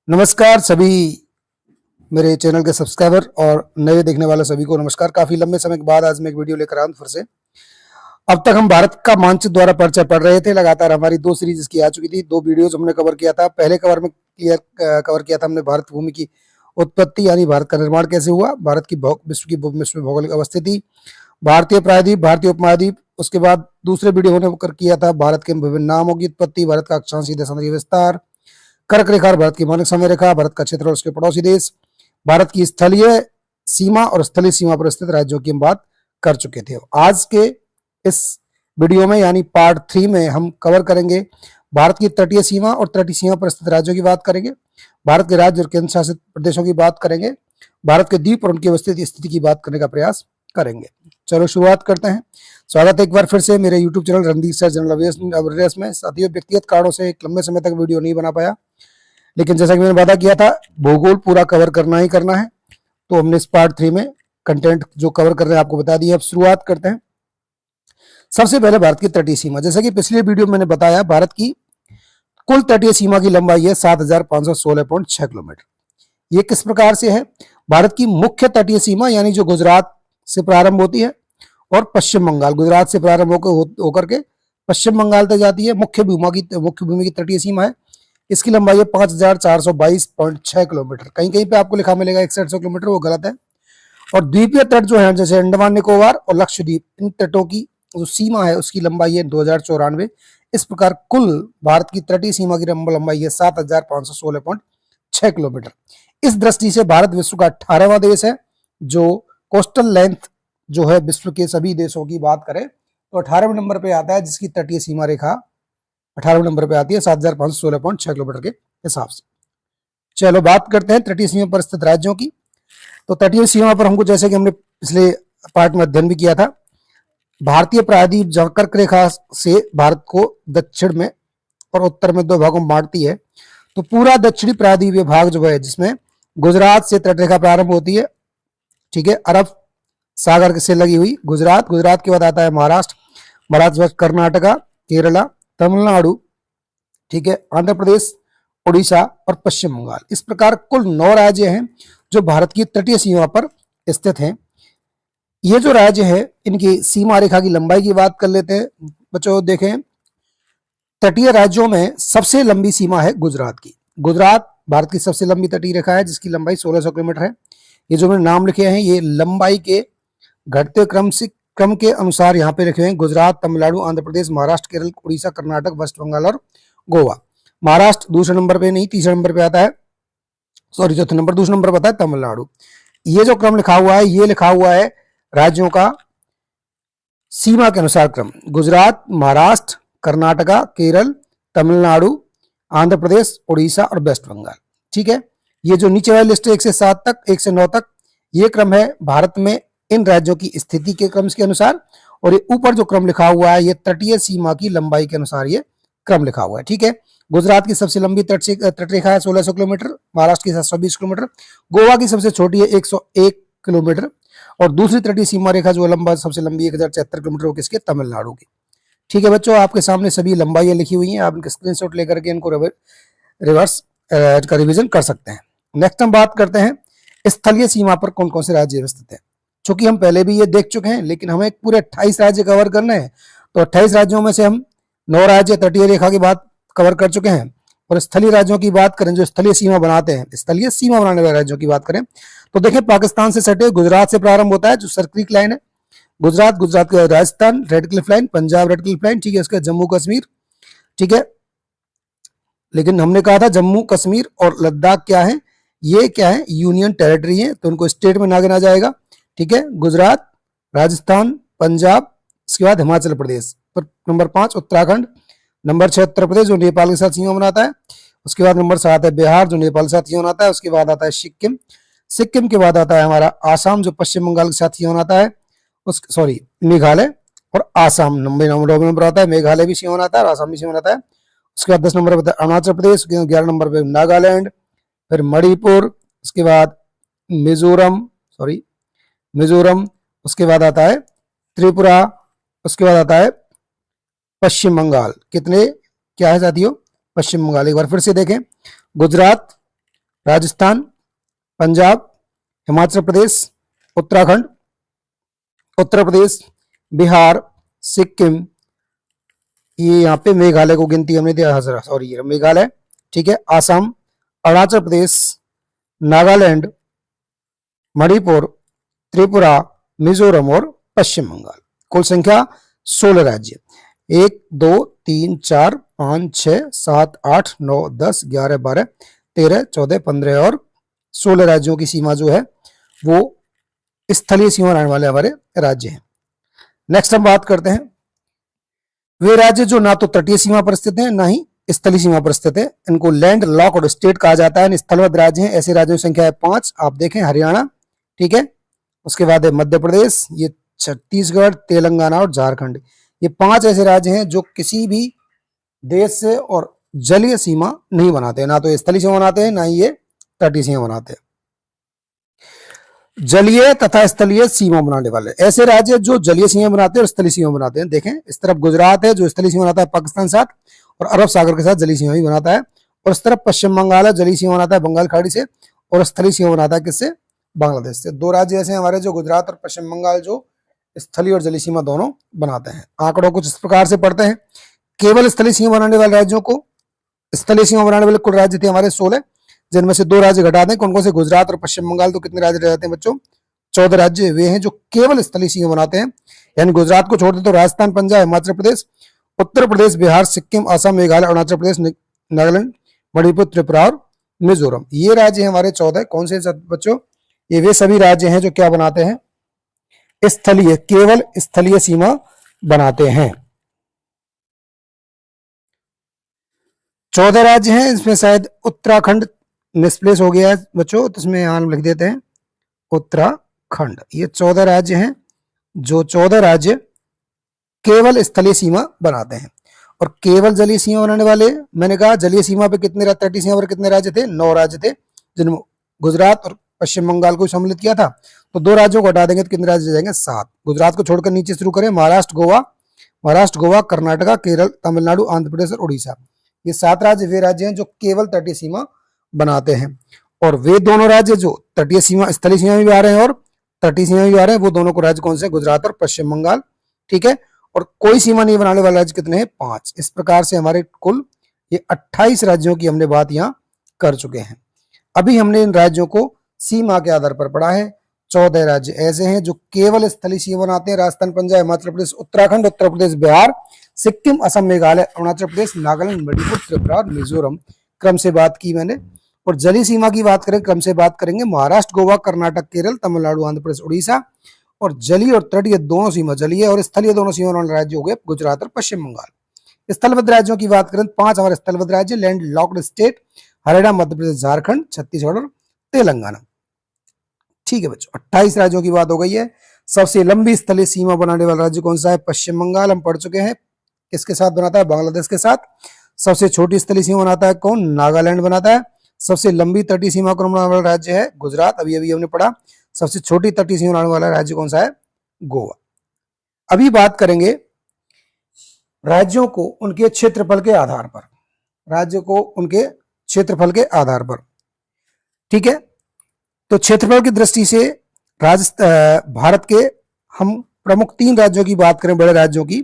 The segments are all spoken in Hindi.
नमस्कार सभी मेरे चैनल के सब्सक्राइबर और नए देखने वाले सभी को नमस्कार। काफी लंबे समय के बाद आज मैं एक वीडियो लेकर आया हूं फिर से। अब तक हम भारत का मानचित्र द्वारा परिचय पढ़ रहे थे। लगातार हमारी दो सीरीज की आ चुकी थी। दो वीडियोज हमने कवर किया था। पहले कवर किया था हमने भारत भूमि की उत्पत्ति यानी भारत का निर्माण कैसे हुआ, भारत की विश्व में भौगोलिक अवस्थिति, भारतीय प्रायद्वीप, भारतीय उपमहाद्वीप। उसके बाद दूसरे वीडियो हमने किया था भारत के विभिन्न नामों की उत्पत्ति, भारत का अक्षांशीय देशांतरीय विस्तार, कर्क रेखा, भारत की मानक समय रेखा, भारत का क्षेत्र और उसके पड़ोसी देश, भारत की स्थलीय सीमा और स्थलीय सीमा पर स्थित राज्यों की हम बात कर चुके थे। आज के इस वीडियो में यानी पार्ट 3 में हम कवर करेंगे भारत की तटीय सीमा और तटीय सीमा पर स्थित राज्यों की बात करेंगे, भारत के राज्य और केंद्र शासित प्रदेशों की बात करेंगे, भारत के द्वीप और उनकी अवस्थित स्थिति की बात करने का प्रयास करेंगे। चलो शुरुआत करते हैं। स्वागत है एक बार फिर से मेरे YouTube channel Randeep sir general awareness में। साथियों, व्यक्तिगत कारणों से एक लंबे समय तक वीडियो नहीं बना पाया, लेकिन जैसा कि मैंने वादा किया था भूगोल पूरा कवर करना ही करना है, तो हमने इस पार्ट 3 में कंटेंट जो कवर कर रहे हैं आपको बता दिया। अब शुरुआत करते हैं। सबसे पहले भारत की तटीय सीमा। जैसा कि पिछले वीडियो में मैंने बताया, भारत की कुल तटीय सीमा की लंबाई है 7516.6 किलोमीटर। ये किस प्रकार से है? भारत की मुख्य तटीय सीमा यानी जो गुजरात से प्रारंभ होती है और पश्चिम बंगाल, गुजरात से प्रारंभ होकर के पश्चिम बंगाल तक जाती है, मुख्य भूमि की तटीय सीमा है। इसकी लंबाई है 5422.6 किलोमीटर। कहीं कहीं पे आपको लिखा मिलेगा 6100 किलोमीटर, वो गलत है। और द्वीपीय तट जो है जैसे अंडमान निकोबार और लक्षद्वीप, इन तटों की जो सीमा है उसकी लंबाई है 2094। इस प्रकार कुल भारत की तटीय सीमा की लंबाई है 7516.6 किलोमीटर। इस दृष्टि से भारत विश्व का 18वां देश है जो कोस्टल लेंथ जो है विश्व के सभी देशों की बात करें तो 18वें नंबर पे आता है, जिसकी तटीय सीमा रेखा 18वें नंबर पे आती है 7516.6 किलोमीटर के हिसाब से। चलो बात करते हैं तटीय सीमा पर स्थित राज्यों की। तो तटीय सीमा पर हमको, जैसे कि हमने पिछले पार्ट में अध्ययन भी किया था, भारतीय प्रायद्वीप जहां कर्क रेखा से भारत को दक्षिण में और उत्तर में दो भागों में बांटती है, तो पूरा दक्षिणी प्रायद्वीपीय भाग जो है जिसमें गुजरात से तटरेखा प्रारंभ होती है, ठीक है, अरब सागर से लगी हुई गुजरात, गुजरात के बाद आता है महाराष्ट्र, महाराष्ट्र के बाद कर्नाटका, केरला, तमिलनाडु, ठीक है, आंध्र प्रदेश, उड़ीसा और पश्चिम बंगाल। इस प्रकार कुल 9 राज्य हैं जो भारत की तटीय सीमा पर स्थित हैं। ये जो राज्य है इनकी सीमा रेखा की लंबाई की बात कर लेते हैं। बच्चों देखें, तटीय राज्यों में सबसे लंबी सीमा है गुजरात की। गुजरात भारत की सबसे लंबी तटीय रेखा है जिसकी लंबाई 1600 किलोमीटर है। ये जो मैंने नाम लिखे हैं ये लंबाई के घटते क्रम के अनुसार यहाँ पे लिखे हैं। गुजरात, तमिलनाडु, आंध्र प्रदेश, महाराष्ट्र, केरल, उड़ीसा, कर्नाटक, वेस्ट बंगाल और गोवा। महाराष्ट्र दूसरे नंबर पे नहीं, तीसरे नंबर पे आता है, सॉरी चौथे नंबर, दूसरे नंबर पे आता है तमिलनाडु। ये जो क्रम लिखा हुआ है ये लिखा हुआ है राज्यों का सीमा के अनुसार क्रम। गुजरात, महाराष्ट्र, कर्नाटका, केरल, तमिलनाडु, आंध्र प्रदेश, उड़ीसा और वेस्ट बंगाल, ठीक है। ये जो नीचे वाली लिस्ट है 1 से 7 तक, 1 से 9 तक, ये क्रम है भारत में इन राज्यों की स्थिति के क्रम के अनुसार। और ये ऊपर जो क्रम लिखा हुआ है ये तटीय सीमा की लंबाई के अनुसार ये क्रम लिखा हुआ है, ठीक है। गुजरात की सबसे लंबी तटरेखा है 1600 किलोमीटर, महाराष्ट्र की 720 किलोमीटर, गोवा की सबसे छोटी है 101 किलोमीटर और दूसरी तटीय सीमा रेखा जो लंबा सबसे लंबी 1074 किलोमीटर वो किसके, तमिलनाडु की, ठीक है। बच्चों आपके सामने सभी लंबाइयां लिखी हुई हैं, आप इनके स्क्रीनशॉट लेकर के इनको रिवर्स का रिविजन कर सकते हैं। नेक्स्ट हम बात करते हैं स्थलीय सीमा पर कौन कौन से राज्य स्थित है। चूंकि हम पहले भी ये देख चुके हैं लेकिन हमें पूरे 28 राज्य कवर करने हैं, तो 28 राज्यों में से हम 9 राज्य तटीय रेखा की बात कवर कर चुके हैं। और स्थलीय राज्यों की बात करें जो स्थलीय सीमा बनाते हैं, स्थलीय सीमा बनाने वाले राज्यों की बात करें तो देखें पाकिस्तान से सटे गुजरात से प्रारंभ होता है जो सर्क्रिक लाइन है, गुजरात, गुजरात के Rajasthan red Cliff line, Punjab red Cliff line, ठीक है, उसका जम्मू कश्मीर, ठीक है। लेकिन हमने कहा था जम्मू कश्मीर और लद्दाख क्या है, ये क्या है, यूनियन टेरिटरी है, तो उनको स्टेट में ना गिना जाएगा, ठीक है। गुजरात, राजस्थान, पंजाब, इसके बाद हिमाचल प्रदेश, नंबर 5 उत्तराखंड, नंबर 6 उत्तर प्रदेश जो नेपाल के साथ सीमा बनाता है, उसके बाद नंबर 7 है बिहार जो नेपाल के साथ सीमा बनाता है, उसके बाद आता है सिक्किम, सिक्किम के बाद आता है हमारा आसाम जो पश्चिम बंगाल के साथ सीमा बनाता है, मेघालय और आसाम नंबर आता है, मेघालय भी सीमा बनाता है और आसाम भी सीमा बनाता है। उसके बाद 10 नंबर पर अरुणाचल प्रदेश, 11 नंबर पे नागालैंड, फिर मणिपुर, उसके बाद मिजोरम, उसके बाद आता है त्रिपुरा, उसके बाद आता है पश्चिम बंगाल। कितने क्या है साथियों, पश्चिम बंगाल। एक बार फिर से देखें, गुजरात, राजस्थान, पंजाब, हिमाचल प्रदेश, उत्तराखंड, उत्तर प्रदेश, बिहार, सिक्किम, ये यहाँ पे मेघालय को गिनती हमने दिया, सॉरी ये मेघालय, ठीक है, आसाम, अरुणाचल प्रदेश, नागालैंड, मणिपुर, त्रिपुरा, मिजोरम और पश्चिम बंगाल। कुल संख्या 16 राज्य। 1 2 3 4 5 6 7 8 9 10 11 12 13 14 15 और 16 राज्यों की सीमा जो है वो स्थलीय सीमा रहने वाले हमारे राज्य हैं। नेक्स्ट हम बात करते हैं वे राज्य जो ना तो तटीय सीमा पर स्थित है ना ही स्थलीय सीमा पर स्थित है, इनको लैंड लॉक्ड स्टेट कहा जाता है, स्थलबद्ध राज्य हैं। ऐसे राज्यों की संख्या है 5। आप देखें हरियाणा, ठीक है, उसके बाद है मध्य प्रदेश, ये छत्तीसगढ़, तेलंगाना और झारखंड। ये 5 ऐसे राज्य हैं जो किसी भी देश से और जलीय सीमा नहीं बनाते हैं, ना तो स्थलीय सीमा बनाते हैं ना ही ये तटीय सीमा बनाते हैं। जलीय तथा स्थलीय सीमा बनाने वाले ऐसे राज्य जो जलीय सीमा बनाते हैं और स्थलीय सीमा बनाते हैं। देखें इस तरफ गुजरात है जो स्थलीय सीमा बनाता है पाकिस्तान साथ और अरब सागर के साथ जलीय सीमा भी बनाता है, और इस तरफ पश्चिम बंगाल है, जलीय सीमा बनाता है बंगाल खाड़ी से और स्थलीय सीमा बनाता है किससे, बांग्लादेश से। 2 राज्य ऐसे हमारे जो गुजरात और पश्चिम बंगाल जो स्थलीय और जलीय सीमा दोनों बनाते हैं। आंकड़ों कुछ इस प्रकार से पढ़ते हैं। केवल स्थलीय सीमा बनाने वाले राज्यों को, स्थलीय सीमा बनाने वाले कुल राज्य थे हमारे 16, जिनमें से 2 राज्य घटा दें, कौन कौन से, गुजरात और पश्चिम बंगाल, तो कितने राज्य रह जाते हैं बच्चों, 14 राज्य वे हैं जो केवल स्थलीय सीमा बनाते हैं। यानी गुजरात को छोड़ दे तो राजस्थान, पंजाब, हिमाचल प्रदेश, उत्तर प्रदेश, बिहार, सिक्किम, असम, मेघालय, अरुणाचल प्रदेश, नागालैंड, मणिपुर, त्रिपुरा और मिजोरम। ये राज्य हैं हमारे 14। कौन से बच्चों, ये वे सभी राज्य हैं जो क्या बनाते हैं, स्थलीय, केवल स्थलीय सीमा बनाते हैं। 14 राज्य हैं, इसमें शायद उत्तराखंड मिसप्लेस हो गया है बच्चों, तो इसमें यहां लिख देते हैं उत्तराखंड। ये 14 राज्य हैं जो 14 राज्य केवल स्थलीय सीमा बनाते हैं। और केवल जलीय सीमा बनाने वाले, मैंने कहा जलीय सीमा पे कितने, तटीय सीमा पर कितने राज्य थे, 9 राज्य थे, जिनमें गुजरात और पश्चिम बंगाल को सम्मिलित किया था। तो 2 राज्यों को हटा देंगे तो कितने राज्य जाएंगे, 7। गुजरात को छोड़कर नीचे शुरू करें, महाराष्ट्र, गोवा, कर्नाटका, केरल, तमिलनाडु, आंध्र प्रदेश और उड़ीसा। ये 7 राज्य वे राज्य हैं जो केवल तटीय सीमा बनाते हैं। और वे दोनों राज्य जो तटीय सीमा, स्थलीय सीमा भी आ रहे हैं और तटीय सीमा भी आ रहे हैं, वो दोनों को राज्य कौन से, गुजरात और पश्चिम बंगाल, ठीक है। और कोई सीमा नहीं बनाने वाले राज्य कितने हैं, 5। इस प्रकार से हमारे कुल ये 28 राज्यों की हमने बात यहाँ कर चुके हैं। अभी हमने इन राज्यों को सीमा के आधार पर पढ़ा है। 14 राज्य ऐसे हैं जो केवल स्थलीय सीमा बनाते हैं, राजस्थान, पंजाब, हिमाचल प्रदेश, उत्तराखंड, उत्तर प्रदेश, बिहार, सिक्किम, असम, मेघालय, अरुणाचल प्रदेश, नागालैंड, मणिपुर, त्रिपुरा और मिजोरम। क्रम से बात की मैंने। और जलीय सीमा की बात करें, क्रम से बात करेंगे, महाराष्ट्र, गोवा, कर्नाटक, केरल, तमिलनाडु, आंध्र प्रदेश, उड़ीसा। और जलीय और तटीय दोनों सीमा, जलीय और स्थलीय दोनों सीमा वाले राज्य हो गए गुजरात और पश्चिम बंगाल। स्थलबद्ध राज्यों की बात करें, 5 हमारे स्थलबद्ध राज्य, land locked state, Haryana, Madhya Pradesh, Jharkhand, Chhattisgarh और तेलंगाना। ठीक है बच्चों, 28 राज्यों की बात हो गई है। सबसे लंबी स्थलीय सीमा बनाने वाला राज्य कौन सा है, पश्चिम बंगाल, हम पढ़ चुके हैं। किसके साथ बनाता है, बांग्लादेश के साथ। सबसे छोटी स्थलीय सीमा बनाता है कौन, नागालैंड बनाता है। सबसे लंबी तटीय सीमा को बनाने वाला राज्य है गुजरात, अभी अभी हमने पढ़ा। सबसे छोटी तटीय सीमा बनाने वाला राज्य कौन सा है, गोवा। अभी बात करेंगे राज्यों को उनके क्षेत्रफल के आधार पर, राज्य को उनके क्षेत्रफल के आधार पर, ठीक है। तो क्षेत्रफल की दृष्टि से भारत के हम प्रमुख 3 राज्यों की बात करें, बड़े राज्यों की,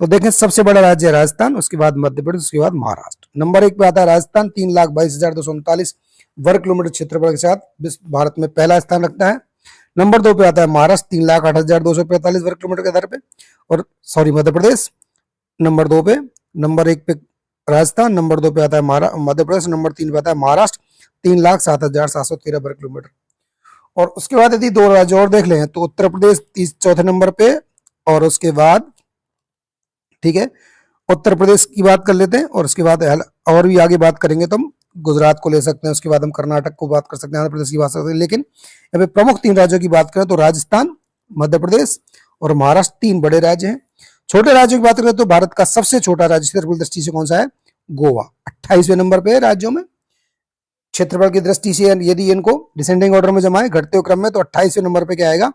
तो देखें सबसे बड़ा राज्य है राजस्थान, उसके बाद मध्य प्रदेश, उसके बाद महाराष्ट्र। नंबर 1 पे आता है राजस्थान, 3,22,239 वर्ग किलोमीटर क्षेत्रफल के साथ भारत में पहला स्थान रखता है। नंबर 2 पे आता है महाराष्ट्र, 3,08,245 वर्ग किलोमीटर के आधार पे, और सॉरी मध्य प्रदेश नंबर 2 पे। नंबर 1 पे राजस्थान, नंबर 2 पे आता है मध्य प्रदेश, नंबर 3 पे आता है महाराष्ट्र, 3,07,713 वर्ग किलोमीटर। और उसके बाद यदि 2 राज्य और देख लें तो उत्तर प्रदेश चौथे नंबर पे, और उसके बाद, ठीक है, उत्तर प्रदेश की बात कर लेते हैं, और उसके बाद और भी आगे बात करेंगे तो हम गुजरात को ले सकते हैं, उसके बाद हम कर्नाटक को बात कर सकते हैं, आंध्र प्रदेश की बात कर सकते हैं। लेकिन यहाँ पे प्रमुख 3 राज्यों की बात करें तो राजस्थान, मध्य प्रदेश और महाराष्ट्र 3 बड़े राज्य हैं। छोटे राज्यों की बात करें तो भारत का सबसे छोटा राज्य क्षेत्रफल दृष्टि से कौन सा है, गोवा, 28वें नंबर पे है राज्यों में। क्षेत्रफल की दृष्टि से यदि इनको डिसेंडिंग ऑर्डर में जमाए घटते हुए क्रम में, तो 28वें नंबर पे क्या आएगा,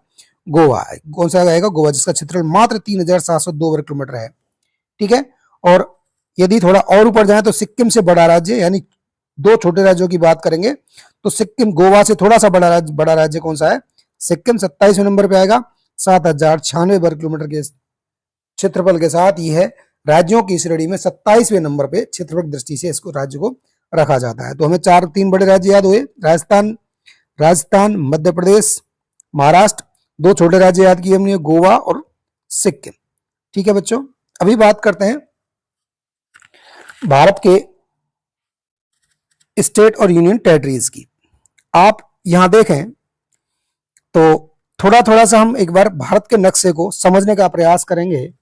गोवा। कौन सा आएगा, गोवा, जिसका क्षेत्रफल मात्र 3,702 वर्ग किलोमीटर है, ठीक है। और यदि थोड़ा और ऊपर जाए तो सिक्किम से बड़ा राज्य यानी दो छोटे राज्यों की बात करेंगे तो सिक्किम गोवा से थोड़ा सा बड़ा राज्य कौन सा है? सिक्किम 27वें नंबर पे आएगा 7,096 वर्ग किलोमीटर के क्षेत्रफल के साथ। यह है राज्यों की श्रेणी में 27वें नंबर पे क्षेत्रफल दृष्टि से इसको राज्य को रखा जाता है। तो हमें तीन बड़े राज्य याद हुए, राजस्थान, मध्य प्रदेश, महाराष्ट्र। दो छोटे राज्य याद किए हमने, गोवा और सिक्किम। ठीक है बच्चों, अभी बात करते हैं भारत के स्टेट और यूनियन टेरिटरीज की। आप यहां देखें तो थोड़ा थोड़ा सा हम एक बार भारत के नक्शे को समझने का प्रयास करेंगे,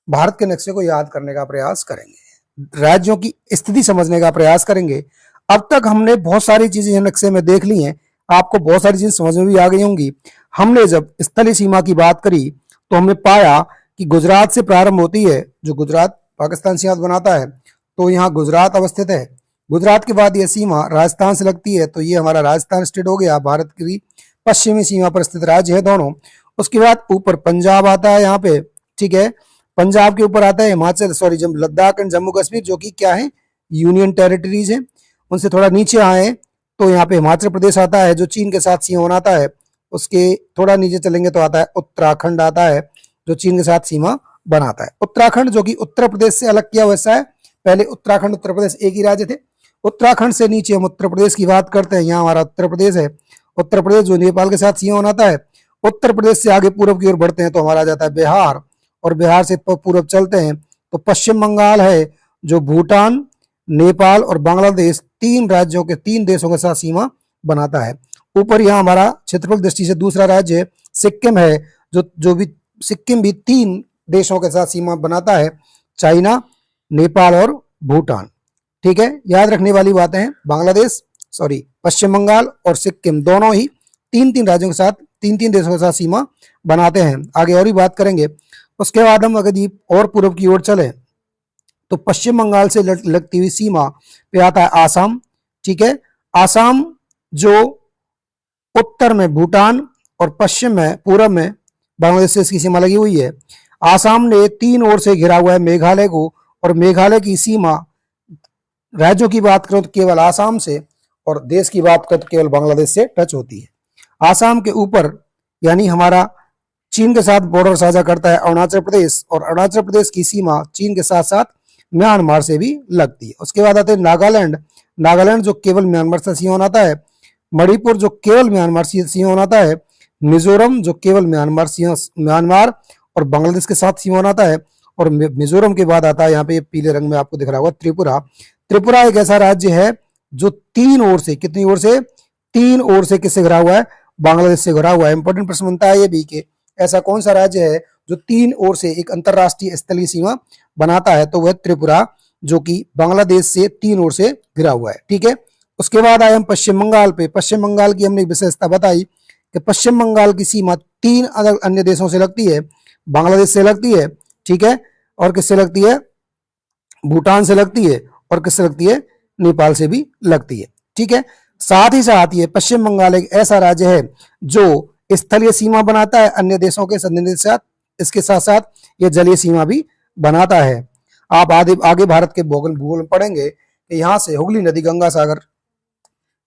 भारत के नक्शे को याद करने का प्रयास करेंगे, राज्यों की स्थिति समझने का प्रयास करेंगे। अब तक हमने बहुत सारी चीजें नक्शे में देख ली हैं, आपको बहुत सारी चीजें समझ में भी आ गई होंगी। हमने जब स्थलीय सीमा की बात करी तो हमने पाया कि गुजरात से प्रारंभ होती है, जो गुजरात पाकिस्तान सीमा बनाता है, तो यहाँ गुजरात अवस्थित है। गुजरात के बाद यह सीमा राजस्थान से लगती है, तो ये हमारा राजस्थान स्टेट हो गया, भारत की पश्चिमी सीमा पर स्थित राज्य है दोनों। उसके बाद ऊपर पंजाब आता है यहाँ पे, ठीक है। पंजाब के ऊपर आता है हिमाचल, जब लद्दाख एंड जम्मू कश्मीर, जो कि क्या है, यूनियन टेरिटरीज है। उनसे थोड़ा नीचे आए तो यहाँ पे हिमाचल प्रदेश आता है, जो चीन के साथ सीमा बनाता है। उसके थोड़ा नीचे चलेंगे तो आता है उत्तराखंड आता है, जो चीन के साथ सीमा बनाता है। उत्तराखंड जो कि उत्तर प्रदेश से अलग किया वैसा है, पहले उत्तराखंड उत्तर प्रदेश एक ही राज्य थे। उत्तराखंड से नीचे हम उत्तर प्रदेश की बात करते हैं, यहाँ हमारा उत्तर प्रदेश है। उत्तर प्रदेश जो नेपाल के साथ सीमा बनाता है। उत्तर प्रदेश से आगे पूर्व की ओर बढ़ते हैं तो हमारा आ जाता है बिहार, और बिहार से पूर्व चलते हैं तो पश्चिम बंगाल है, जो भूटान, नेपाल और बांग्लादेश तीन राज्यों के, तीन देशों के साथ सीमा बनाता है। ऊपर यहाँ हमारा क्षेत्रफल दृष्टि से दूसरा राज्य सिक्किम है, जो भी सिक्किम भी तीन देशों के साथ सीमा बनाता है, चाइना, नेपाल और भूटान। ठीक है, याद रखने वाली बातें हैं, पश्चिम बंगाल और सिक्किम दोनों ही तीन तीन राज्यों के साथ, तीन तीन देशों के साथ सीमा बनाते हैं। आगे और भी बात करेंगे। उसके बाद हम अगर और पूर्व की ओर चले तो पश्चिम बंगाल से लगती हुई सीमा पे आता है आसाम। ठीक है, आसाम जो उत्तर में भूटान और पश्चिम में, पूर्व में बांग्लादेश से इसकी सीमा लगी हुई है। आसाम ने तीन ओर से घिरा हुआ है मेघालय को, और मेघालय की सीमा राज्यों की बात करो तो केवल आसाम से, और देश की बात करो तो केवल बांग्लादेश से टच होती है। आसाम के ऊपर यानी हमारा चीन के साथ बॉर्डर साझा करता है अरुणाचल प्रदेश, और अरुणाचल प्रदेश की सीमा चीन के साथ साथ म्यांमार से भी लगती है। उसके बाद आते हैं नागालैंड, नागालैंड जो केवल म्यांमार से सीमा बनाता है। मणिपुर जो केवल म्यांमार से सीमा बनाता है। मिजोरम जो केवल म्यांमार और बांग्लादेश के साथ सीमा बनाता है। और मिजोरम के बाद आता है यहाँ पे पीले रंग में आपको दिख रहा होगा त्रिपुरा। त्रिपुरा एक ऐसा राज्य है जो तीन ओर से, कितनी ओर से, तीन ओर से किससे घिरा हुआ है, बांग्लादेश से घिरा हुआ है। इंपॉर्टेंट प्रश्न बनता है ये भी कि ऐसा कौन सा राज्य है जो तीन ओर से एक अंतरराष्ट्रीय स्थलीय सीमा बनाता है, तो वह त्रिपुरा, जो कि बांग्लादेश से तीन ओर से घिरा हुआ है। ठीक है, उसके बाद आए हम पश्चिम बंगाल पे। पश्चिम बंगाल की हमने विशेषता बताई कि पश्चिम बंगाल की सीमा तीन अलग अन्य देशों से लगती है, बांग्लादेश से लगती है, ठीक है, और किससे लगती है, भूटान से लगती है, और किससे लगती है, नेपाल से भी लगती है। ठीक है, साथ ही साथ ये पश्चिम बंगाल एक ऐसा राज्य है जो स्थलीय सीमा बनाता है अन्य देशों के साथ, इसके साथ साथ ये जलीय सीमा भी बनाता है। आप आगे भारत के भूगोल में पढ़ेंगे कि यहाँ से हुगली नदी गंगा सागर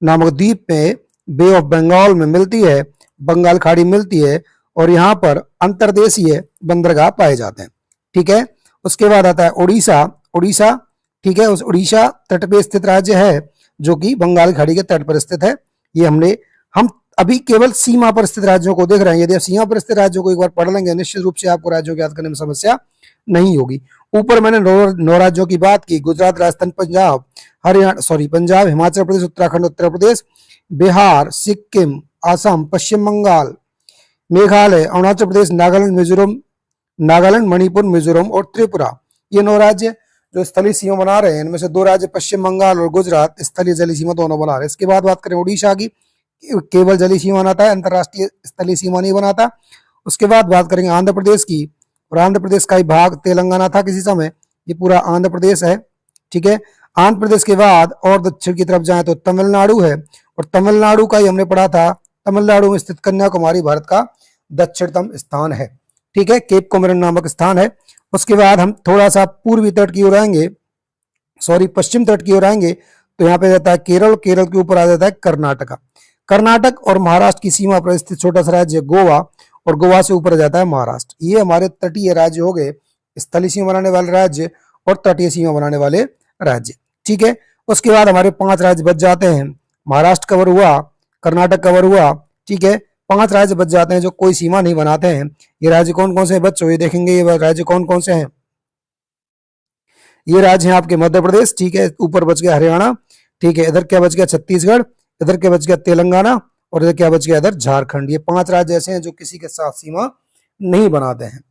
नामक द्वीप में बे ऑफ बंगाल में मिलती है, बंगाल खाड़ी मिलती है, और यहाँ पर अंतर्देशीय बंदरगाह पाए जाते हैं। ठीक है, उसके बाद आता है उड़ीसा। ठीक है, उस उड़ीसा तट पे स्थित राज्य है जो कि बंगाल खाड़ी के तट पर स्थित है। ये हम अभी केवल सीमा पर स्थित राज्यों को देख रहे हैं। यदि आप सीमा पर स्थित राज्यों को एक बार पढ़ लेंगे, निश्चित रूप से आपको राज्यों को याद करने में समस्या नहीं होगी। ऊपर मैंने 9 राज्यों की बात की, गुजरात, राजस्थान, पंजाब, हिमाचल प्रदेश, उत्तराखंड, उत्तर प्रदेश, बिहार, सिक्किम, आसाम, पश्चिम बंगाल, मेघालय, अरुणाचल प्रदेश, नागालैंड, मणिपुर, मिजोरम और त्रिपुरा। ये 9 राज्य जो स्थलीय सीमा बना रहे हैं, इनमें से 2 राज्य पश्चिम बंगाल और गुजरात स्थलीय जलीय सीमा दोनों बना रहे हैं। इसके बाद बात करें उड़ीसा की, केवल जलीय सीमा बनाता है, अंतरराष्ट्रीय स्थलीय सीमा नहीं बनाता। उसके बाद बात करेंगे आंध्र प्रदेश की, और आंध्र प्रदेश का ही भाग तेलंगाना था किसी समय, ये पूरा आंध्र प्रदेश है। ठीक है, आंध्र प्रदेश के बाद और दक्षिण की तरफ जाए तो तमिलनाडु है, और तमिलनाडु का ही हमने पढ़ा था, तमिलनाडु में स्थित कन्याकुमारी भारत का दक्षिणतम स्थान है। ठीक है, केप कोमोरिन नामक स्थान है। उसके बाद हम थोड़ा सा पूर्वी तट की ओर आएंगे, पश्चिम तट की ओर आएंगे, तो यहाँ पे जाता है केरल, केरल के ऊपर आ जाता है कर्नाटका। कर्नाटक और महाराष्ट्र की सीमा पर स्थित छोटा सा राज्य गोवा, और गोवा से ऊपर जाता है महाराष्ट्र। ये हमारे तटीय राज्य हो गए, स्थलीय सीमा बनाने वाले राज्य और तटीय सीमा बनाने वाले राज्य। ठीक है, उसके बाद हमारे 5 राज्य बच जाते हैं। महाराष्ट्र कवर हुआ, कर्नाटक कवर हुआ, ठीक है, 5 राज्य बच जाते हैं जो कोई सीमा नहीं बनाते हैं। ये राज्य कौन कौन से हैं बच्चों, ये देखेंगे ये राज्य कौन कौन से हैं। ये राज्य हैं आपके मध्य प्रदेश, ठीक है, ऊपर बच गया हरियाणा, ठीक है, इधर क्या बच गया छत्तीसगढ़, इधर क्या बच गया तेलंगाना, और इधर क्या बच गया इधर झारखंड। ये 5 राज्य ऐसे हैं जो किसी के साथ सीमा नहीं बनाते हैं।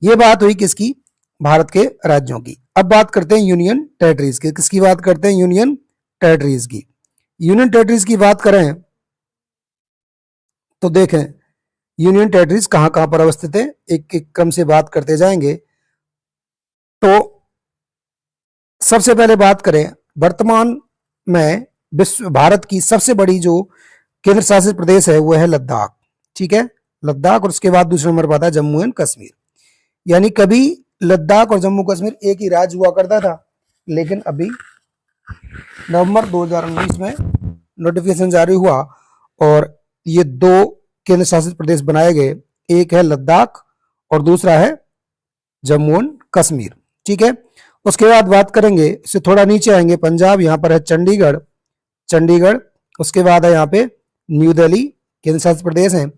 ये बात हुई किसकी, भारत के राज्यों की। अब बात करते हैं यूनियन टेरिटरीज की। किसकी बात करते हैं, यूनियन टेरिटरीज की। यूनियन टेरिटरीज की बात करें तो देखें यूनियन टेरिटरीज कहां कहां पर अवस्थित है, एक एक क्रम से बात करते जाएंगे। तो सबसे पहले बात करें, वर्तमान में विश्व भारत की सबसे बड़ी जो केंद्र शासित प्रदेश है वो है लद्दाख। ठीक है, लद्दाख, और उसके बाद दूसरे नंबर पर आता है जम्मू एंड कश्मीर। यानी कभी लद्दाख और जम्मू कश्मीर एक ही राज्य हुआ करता था, लेकिन अभी नवंबर 2019 में नोटिफिकेशन जारी हुआ और ये 2 केंद्र शासित प्रदेश बनाए गए, एक है लद्दाख और दूसरा है जम्मू एंड कश्मीर। ठीक है, उसके बाद बात करेंगे, इससे थोड़ा नीचे आएंगे पंजाब, यहाँ पर है चंडीगढ़, चंडीगढ़, उसके बाद है यहाँ पे न्यू दिल्ली, केंद्र शासित प्रदेश है।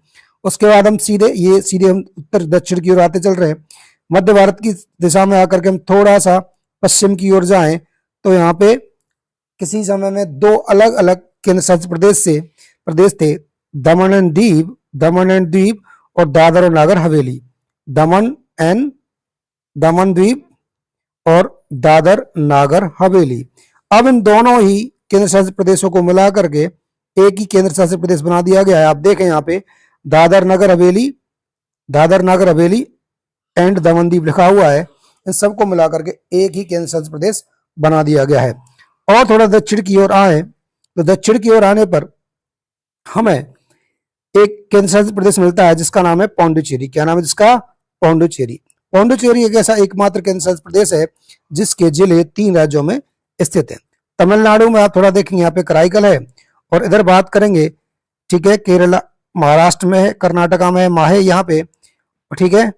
उसके बाद हम सीधे हम उत्तर दक्षिण की ओर आते चल रहे हैं। मध्य भारत की दिशा में आकर के हम थोड़ा सा पश्चिम की ओर जाएं तो यहाँ पे किसी समय में 2 अलग अलग केंद्र शासित प्रदेश थे, दमन एंड दीव और दादर और नागर हवेली। दमन द्वीप और दादर नागर हवेली। अब इन दोनों ही केंद्र शासित प्रदेशों को मिला करके एक ही केंद्र शासित प्रदेश बना दिया गया है। आप देखें यहाँ पे दादर नगर हवेली एंड दमन द्वीप लिखा हुआ है। इन सबको मिला करके एक ही केंद्र शासित प्रदेश बना दिया गया है। और थोड़ा दक्षिण की ओर आए तो दक्षिण की ओर आने पर हमें एक केंद्र शासित प्रदेश मिलता है जिसका नाम है पौंडुचेरी। क्या नाम है जिसका, पौंडुचेरी। पौंडुचेरी एक ऐसा एकमात्र केंद्र शासित प्रदेश है जिसके जिले 3 राज्यों में स्थित है। तमिलनाडु में आप थोड़ा देखेंगे यहाँ पे कराईकल है, और इधर बात करेंगे, ठीक है, केरला, महाराष्ट्र में है, कर्नाटका में है माहे यहाँ पे, ठीक है,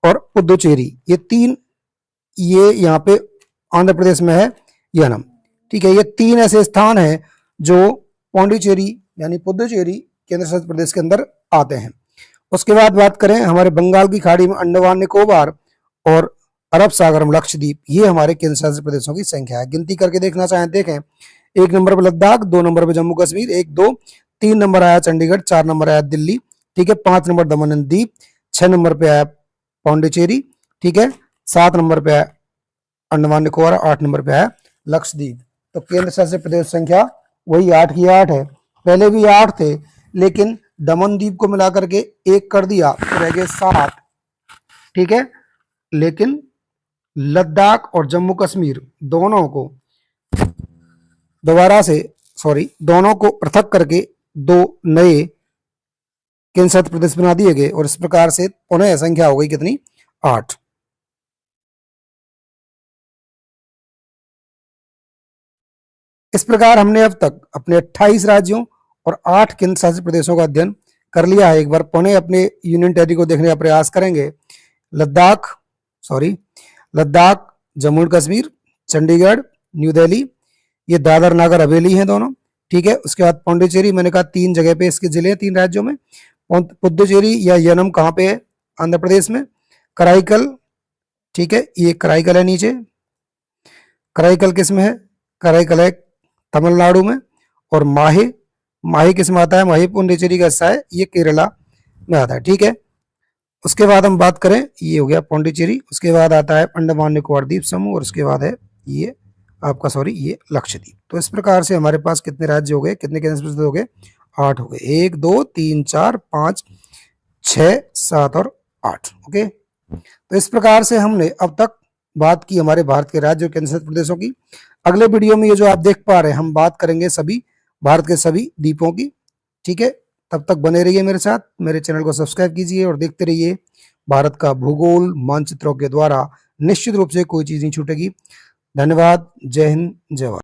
और पुदुचेरी, ये 3 ये यहाँ पे आंध्र प्रदेश में है यनम। ठीक है, ये 3 ऐसे स्थान हैं जो पौंडुचेरी यानी पुदुचेरी केंद्र शासित प्रदेश के अंदर आते हैं। उसके बाद बात करें हमारे बंगाल की खाड़ी में अंडमान निकोबार और अरब सागर में लक्षद्वीप, ये हमारे केंद्र शासित प्रदेशों की संख्या है। गिनती करके देखना चाहें देखें, 1 नंबर पर लद्दाख, 2 नंबर पर जम्मू कश्मीर, 1 2 3 नंबर आया चंडीगढ़, 4 नंबर आया दिल्ली, ठीक है, 5 number Daman and Diu, 6 number पे आया पौंडुचेरी, ठीक है, 7 नंबर पे आया अंडमान निकोबार, 8 नंबर पे आया लक्षद्वीप। तो केंद्र शासित प्रदेश संख्या वही 8 की 8 है। पहले भी 8 थे, लेकिन दमन द्वीप को मिलाकर के 1 कर दिया तो रह गए 7, ठीक है, लेकिन लद्दाख और जम्मू कश्मीर दोनों को पृथक करके 2 नए केंद्र शासित प्रदेश बना दिए गए, और इस प्रकार से पुनः संख्या हो गई कितनी, 8। इस प्रकार हमने अब तक अपने 28 राज्यों और 8 केंद्र शासित प्रदेशों का अध्ययन कर लिया है। एक बार पुनः अपने यूनियन टेरिटरी को देखने का प्रयास करेंगे। लद्दाख, जम्मू एंड कश्मीर, चंडीगढ़, न्यू दिल्ली, ये दादर नागर हवेली हैं दोनों, ठीक है। उसके बाद पौंडुचेरी, मैंने कहा 3 जगह पे इसके जिले हैं 3 राज्यों में। पुदुचेरी या यनम कहाँ पे है, आंध्र प्रदेश में। कराईकल, ठीक है, ये कराईकल है नीचे, कराईकल किस में है, कराईकल है तमिलनाडु में। और माहे किस में आता है, माहे पुडुचेरी का हिस्सा है, ये केरला में आता है, ठीक है। उसके बाद हम बात करें, ये हो गया पौंडुचेरी, उसके बाद आता है अंडमान निकोबार द्वीप समूह, और उसके बाद है ये ये लक्षद्वीप। तो इस प्रकार से हमारे पास कितने राज्य हो गए, कितने केंद्र शासित हो गए, 8 हो गए, 1 2 3 4 5 6 7 और 8। ओके, तो इस प्रकार से हमने अब तक बात की हमारे भारत के राज्यों केंद्र शासित प्रदेशों की। अगले वीडियो में ये जो आप देख पा रहे हैं, हम बात करेंगे सभी भारत के सभी द्वीपों की, ठीक है। तब तक बने रहिए मेरे साथ, मेरे चैनल को सब्सक्राइब कीजिए और देखते रहिए। भारत का भूगोल मानचित्रों के द्वारा निश्चित रूप से कोई चीज नहीं छूटेगी। धन्यवाद, जय हिंद, जय भारत।